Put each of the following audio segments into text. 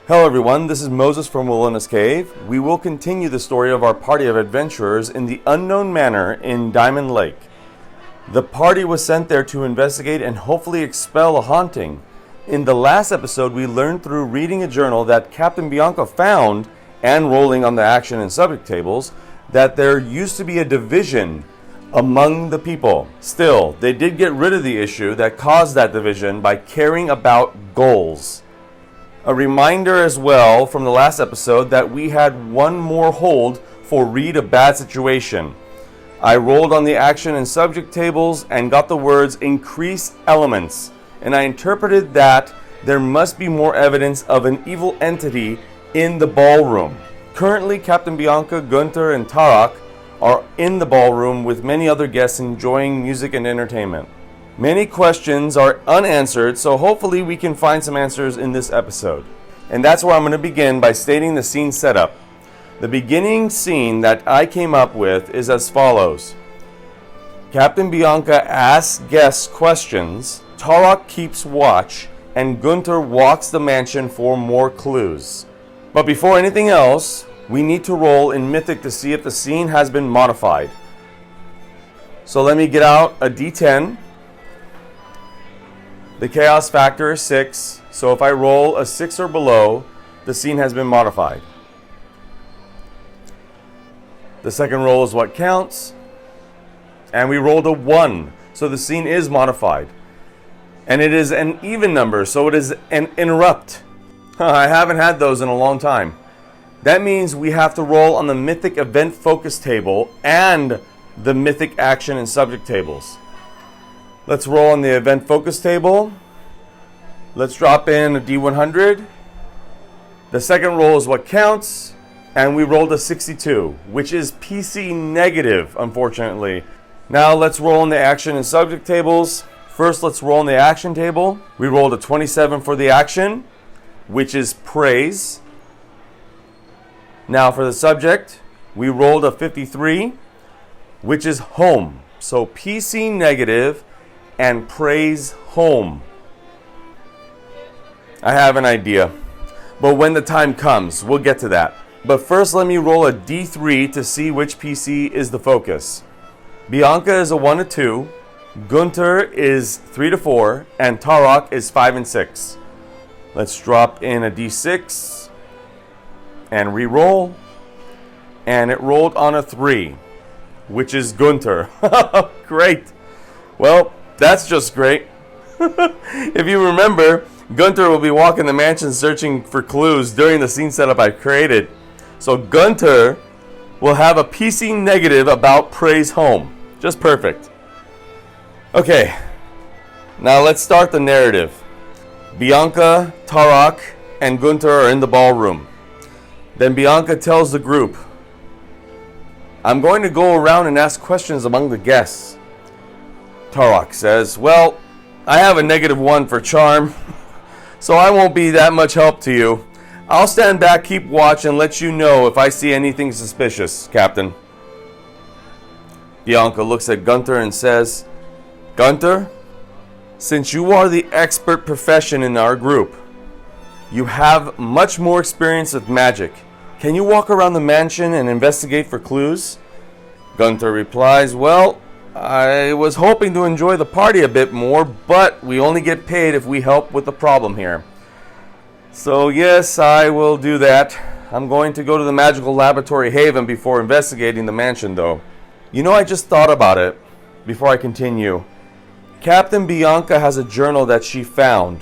Hello everyone, this is Moses from Wilona's Cave. We will continue the story of our party of adventurers in the unknown manor in Diamond Lake. The party was sent there to investigate and hopefully expel a haunting. In the last episode, we learned through reading a journal that Captain Bianca found, and rolling on the action and subject tables, that there used to be a division among the people. Still, they did get rid of the issue that caused that division by caring about goals. A reminder as well from the last episode that we had one more hold for read a bad situation. I rolled on the action and subject tables and got the words increase elements, and I interpreted that there must be more evidence of an evil entity in the ballroom. Currently, Captain Bianca, Gunther, and Tarak are in the ballroom with many other guests enjoying music and entertainment. Many questions are unanswered, so hopefully we can find some answers in this episode. And that's where I'm going to begin by stating the scene setup. The beginning scene that I came up with is as follows. Captain Bianca asks guests questions, Tarak keeps watch, and Gunther walks the mansion for more clues. But before anything else, we need to roll in Mythic to see if the scene has been modified. So let me get out a D10. The chaos factor is 6, so if I roll a 6 or below, the scene has been modified. The second roll is what counts, and we rolled a 1, so the scene is modified. And it is an even number, so it is an interrupt. I haven't had those in a long time. That means we have to roll on the Mythic Event Focus table and the Mythic Action and Subject tables. Let's roll on the Event Focus table. Let's drop in a D100. The second roll is what counts, and we rolled a 62, which is PC negative, unfortunately. Now let's roll on the Action and Subject tables. First, let's roll on the Action table. We rolled a 27 for the Action, which is praise. Now for the Subject, we rolled a 53, which is home. So PC negative and praise home. I have an idea, but when the time comes, we'll get to that. But first, let me roll a D3 to see which PC is the focus. Bianca is a 1 to 2, Gunther is 3 to 4, and Tarak is 5 and 6. Let's drop in a D6 and re-roll, and it rolled on a 3, which is Gunther. Great. Well, that's just great. If you remember, Gunther will be walking the mansion searching for clues during the scene setup I created. So Gunther will have a PC negative about praise home. Just perfect. Okay, now let's start the narrative. Bianca, Tarak, and Gunther are in the ballroom. Then Bianca tells the group, I'm going to go around and ask questions among the guests. Tarak says, well, I have a -1 for charm, so I won't be that much help to you. I'll stand back, keep watch, and let you know if I see anything suspicious, Captain. Bianca looks at Gunther and says, Gunther, since you are the expert profession in our group, you have much more experience with magic. Can you walk around the mansion and investigate for clues? Gunther replies, well, I was hoping to enjoy the party a bit more, but we only get paid if we help with the problem here. So yes, I will do that. I'm going to go to the magical laboratory Haven before investigating the mansion though. You know, I just thought about it before I continue. Captain Bianca has a journal that she found.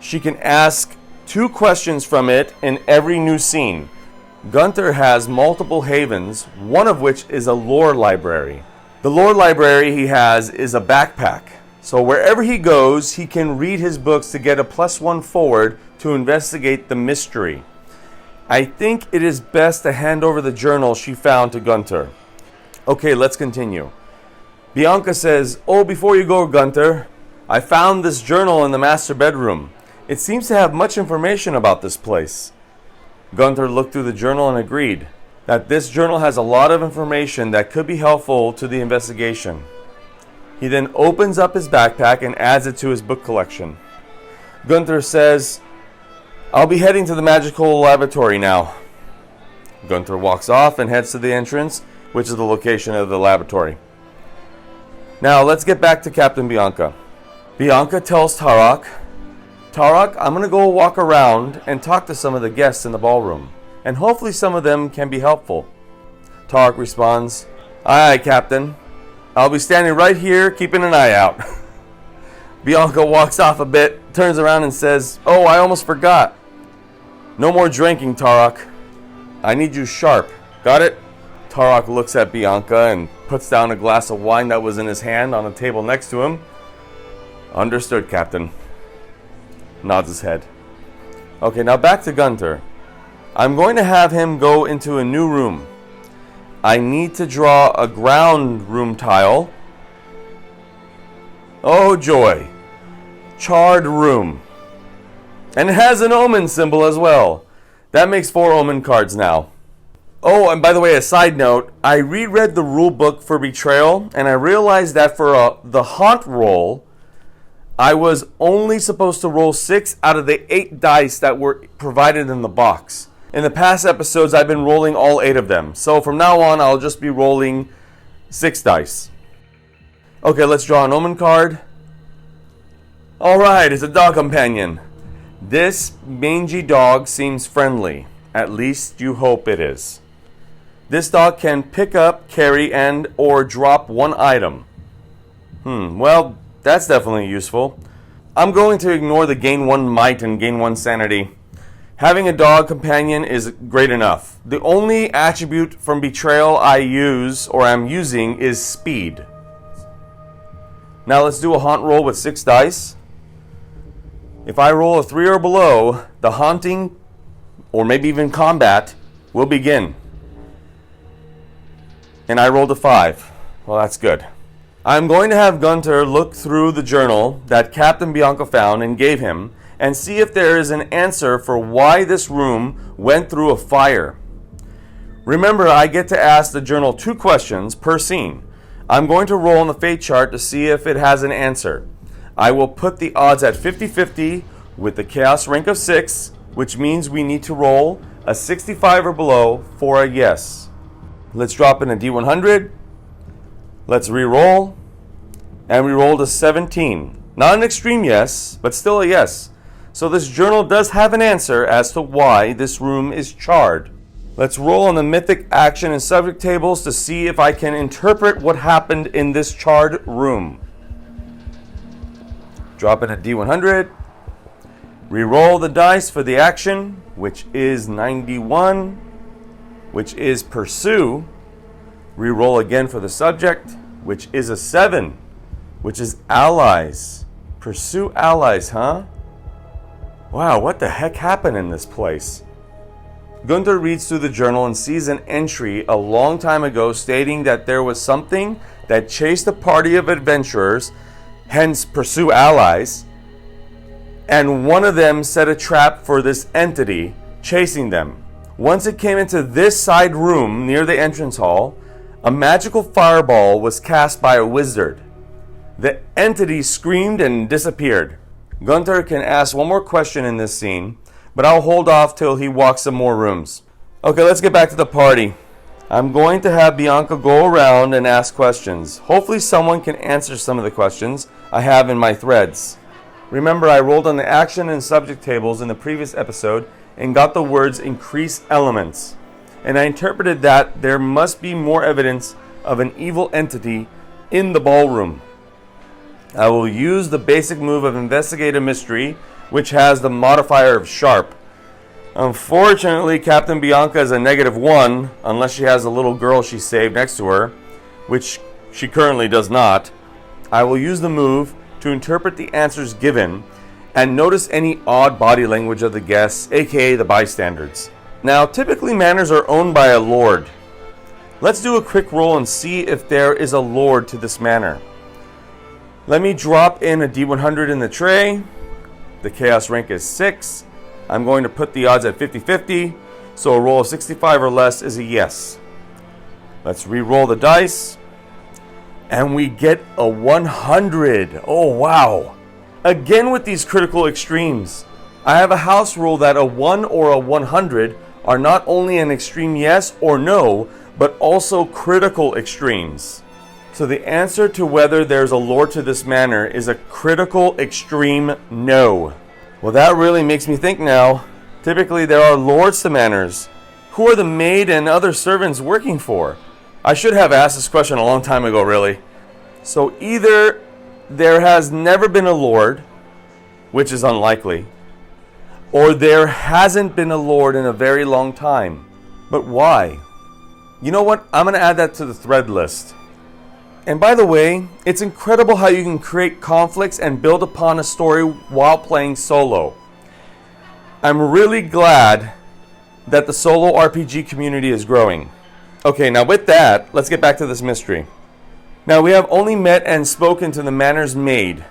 She can ask 2 questions from it in every new scene. Gunther has multiple havens, one of which is a lore library. The lore library he has is a backpack, so wherever he goes, he can read his books to get a +1 forward to investigate the mystery. I think it is best to hand over the journal she found to Gunther. Okay, let's continue. Bianca says, oh, before you go, Gunther, I found this journal in the master bedroom. It seems to have much information about this place. Gunther looked through the journal and agreed that this journal has a lot of information that could be helpful to the investigation. He then opens up his backpack and adds it to his book collection. Gunther says, I'll be heading to the magical laboratory now. Gunther walks off and heads to the entrance, which is the location of the laboratory. Now, let's get back to Captain Bianca. Bianca tells Tarak, Tarak, I'm going to go walk around and talk to some of the guests in the ballroom, and hopefully some of them can be helpful. Tarak responds, Aye, Captain. I'll be standing right here keeping an eye out. Bianca walks off a bit, turns around and says, Oh, I almost forgot. No more drinking, Tarak. I need you sharp. Got it? Tarak looks at Bianca and puts down a glass of wine that was in his hand on the table next to him. Understood, Captain. Nods his head. Okay, now back to Gunther. I'm going to have him go into a new room. I need to draw a ground room tile. Oh joy. Charred room. And it has an omen symbol as well. That makes 4 omen cards now. Oh, and by the way, a side note, I reread the rule book for Betrayal, and I realized that for the haunt roll, I was only supposed to roll 6 out of the 8 dice that were provided in the box. In the past episodes, I've been rolling all 8 of them. So from now on, I'll just be rolling 6 dice. Okay, let's draw an omen card. Alright, it's a dog companion. This mangy dog seems friendly. At least you hope it is. This dog can pick up, carry, and or drop 1 item. Well, that's definitely useful. I'm going to ignore the gain 1 might and gain 1 sanity. Having a dog companion is great enough. The only attribute from Betrayal I use or am using is speed. Now let's do a haunt roll with 6 dice. If I roll a 3 or below, the haunting, or maybe even combat, will begin. And I rolled a 5. Well, that's good. I'm going to have Gunther look through the journal that Captain Bianca found and gave him, and see if there is an answer for why this room went through a fire. Remember, I get to ask the journal 2 questions per scene. I'm going to roll on the fate chart to see if it has an answer. I will put the odds at 50-50 with the chaos rank of 6, which means we need to roll a 65 or below for a yes. Let's drop in a D100. Let's re-roll. And we rolled a 17. Not an extreme yes, but still a yes. So this journal does have an answer as to why this room is charred. Let's roll on the mythic action and subject tables to see if I can interpret what happened in this charred room. Drop in a D100. Reroll the dice for the action, which is 91, which is pursue. Reroll again for the subject, which is a 7, which is allies. Pursue allies, huh? Wow, what the heck happened in this place? Gunther reads through the journal and sees an entry a long time ago stating that there was something that chased a party of adventurers, hence pursue allies, and one of them set a trap for this entity chasing them. Once it came into this side room near the entrance hall, a magical fireball was cast by a wizard. The entity screamed and disappeared. Gunther can ask one more question in this scene, but I'll hold off till he walks some more rooms. Okay, let's get back to the party. I'm going to have Bianca go around and ask questions. Hopefully someone can answer some of the questions I have in my threads. Remember, I rolled on the action and subject tables in the previous episode and got the words increase elements. And I interpreted that there must be more evidence of an evil entity in the ballroom. I will use the basic move of investigate a mystery, which has the modifier of sharp. Unfortunately, Captain Bianca is a -1, unless she has a little girl she saved next to her, which she currently does not. I will use the move to interpret the answers given and notice any odd body language of the guests, aka the bystanders. Now, typically manors are owned by a lord. Let's do a quick roll and see if there is a lord to this manor. Let me drop in a D100 in the tray. The chaos rank is 6. I'm going to put the odds at 50-50, so a roll of 65 or less is a yes. Let's re-roll the dice. And we get a 100. Oh, wow. Again with these critical extremes. I have a house rule that a 1 or a 100 are not only an extreme yes or no, but also critical extremes. So the answer to whether there's a lore to this manor is a critical extreme no. Well, that really makes me think now. Typically there are lords to manors. Who are the maid and other servants working for? I should have asked this question a long time ago, really. So either there has never been a lord, which is unlikely, or there hasn't been a lord in a very long time. But why? You know what? I'm going to add that to the thread list. And by the way, it's incredible how you can create conflicts and build upon a story while playing solo. I'm really glad that the solo RPG community is growing. Okay, now with that, let's get back to this mystery. Now we have only met and spoken to the manor's maid.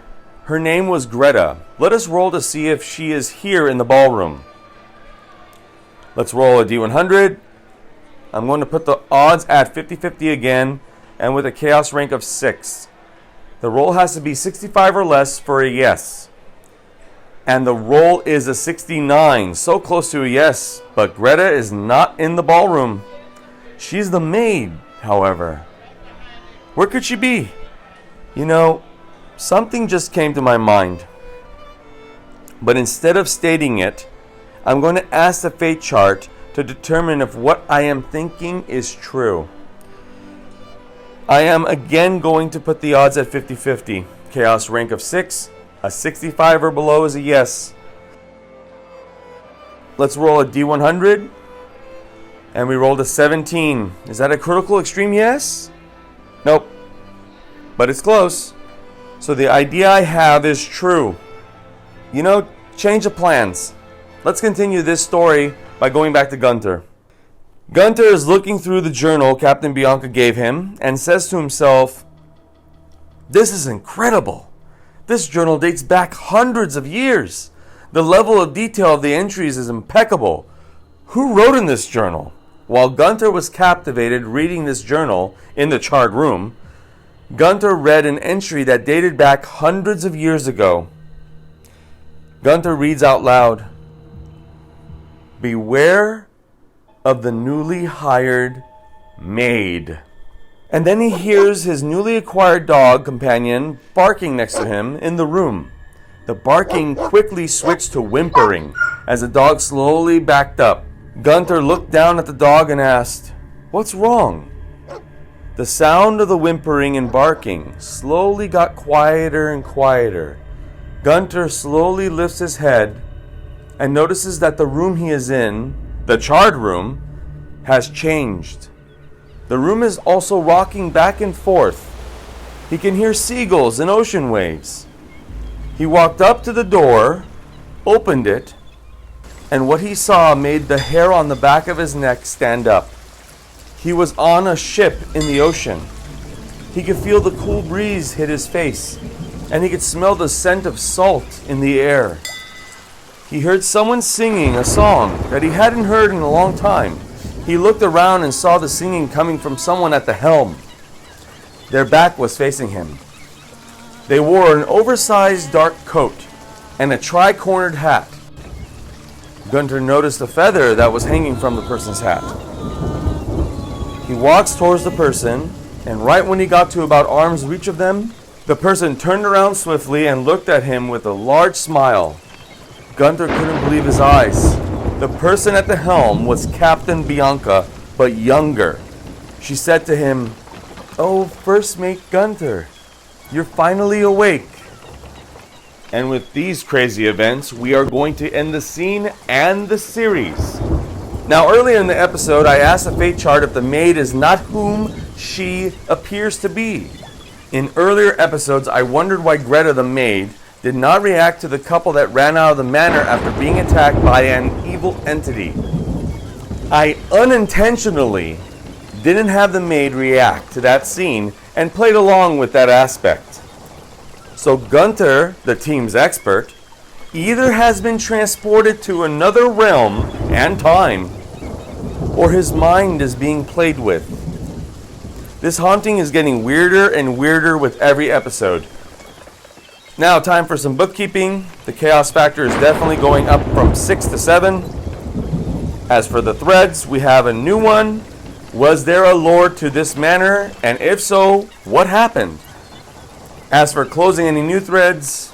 Her name was Greta. Let us roll to see if she is here in the ballroom. Let's roll a D100. I'm going to put the odds at 50-50 again, and with a chaos rank of 6. The roll has to be 65 or less for a yes. And the roll is a 69, so close to a yes, but Greta is not in the ballroom. She's the maid, however. Where could she be? You know, something just came to my mind. But instead of stating it, I'm going to ask the fate chart to determine if what I am thinking is true. I am again going to put the odds at 50-50. Chaos rank of 6. A 65 or below is a yes. Let's roll a D100. And we rolled a 17. Is that a critical extreme yes? Nope. But it's close. So the idea I have is true. You know, change of plans. Let's continue this story by going back to Gunter. Gunter is looking through the journal Captain Bianca gave him and says to himself, "This is incredible. This journal dates back hundreds of years. The level of detail of the entries is impeccable. Who wrote in this journal?" While Gunter was captivated reading this journal in the charred room, Gunter read an entry that dated back hundreds of years ago. Gunter reads out loud, "Beware of the newly hired maid." And then he hears his newly acquired dog companion barking next to him in the room. The barking quickly switched to whimpering as the dog slowly backed up. Gunter looked down at the dog and asked, "What's wrong?" The sound of the whimpering and barking slowly got quieter and quieter. Gunter slowly lifts his head and notices that the room he is in, the charred room, has changed. The room is also rocking back and forth. He can hear seagulls and ocean waves. He walked up to the door, opened it, and what he saw made the hair on the back of his neck stand up. He was on a ship in the ocean. He could feel the cool breeze hit his face, and he could smell the scent of salt in the air. He heard someone singing a song that he hadn't heard in a long time. He looked around and saw the singing coming from someone at the helm. Their back was facing him. They wore an oversized dark coat and a tri-cornered hat. Gunter noticed a feather that was hanging from the person's hat. He walks towards the person, and right when he got to about arm's reach of them, the person turned around swiftly and looked at him with a large smile. Gunter couldn't believe his eyes. The person at the helm was Captain Bianca, but younger. She said to him, "Oh, First Mate Gunter, you're finally awake." And with these crazy events, we are going to end the scene and the series. Now, earlier in the episode, I asked the fate chart if the maid is not whom she appears to be. In earlier episodes, I wondered why Greta the maid did not react to the couple that ran out of the manor after being attacked by an evil entity. I unintentionally didn't have the maid react to that scene and played along with that aspect. So Gunter, the team's expert, either has been transported to another realm and time, or his mind is being played with. This haunting is getting weirder and weirder with every episode. Now, time for some bookkeeping. The chaos factor is definitely going up from 6 to 7. As for the threads, we have a new one. Was there a lore to this manor? And if so, what happened? As for closing any new threads,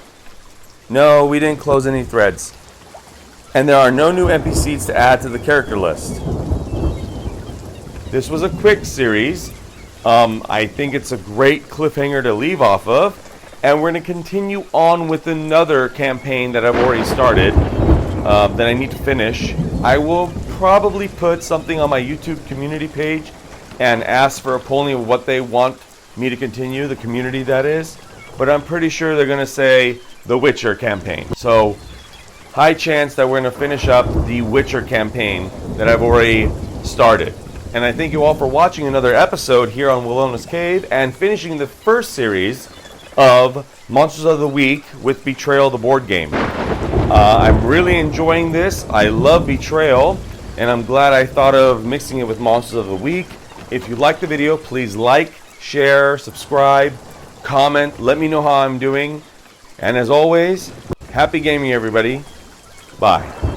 no, we didn't close any threads. And there are no new NPCs to add to the character list. This was a quick series. I think it's a great cliffhanger to leave off of. And we're going to continue on with another campaign that I've already started that I need to finish. I will probably put something on my YouTube community page and ask for a polling of what they want me to continue, the community that is. But I'm pretty sure they're going to say the Witcher campaign. So, high chance that we're going to finish up the Witcher campaign that I've already started. And I thank you all for watching another episode here on Wilona's Cave and finishing the first series of Monsters of the Week with Betrayal, the board game. I'm really enjoying this. I love Betrayal, and I'm glad I thought of mixing it with Monsters of the Week. If you like the video, please like, share, subscribe, comment, let me know how I'm doing. And as always, happy gaming, everybody. Bye.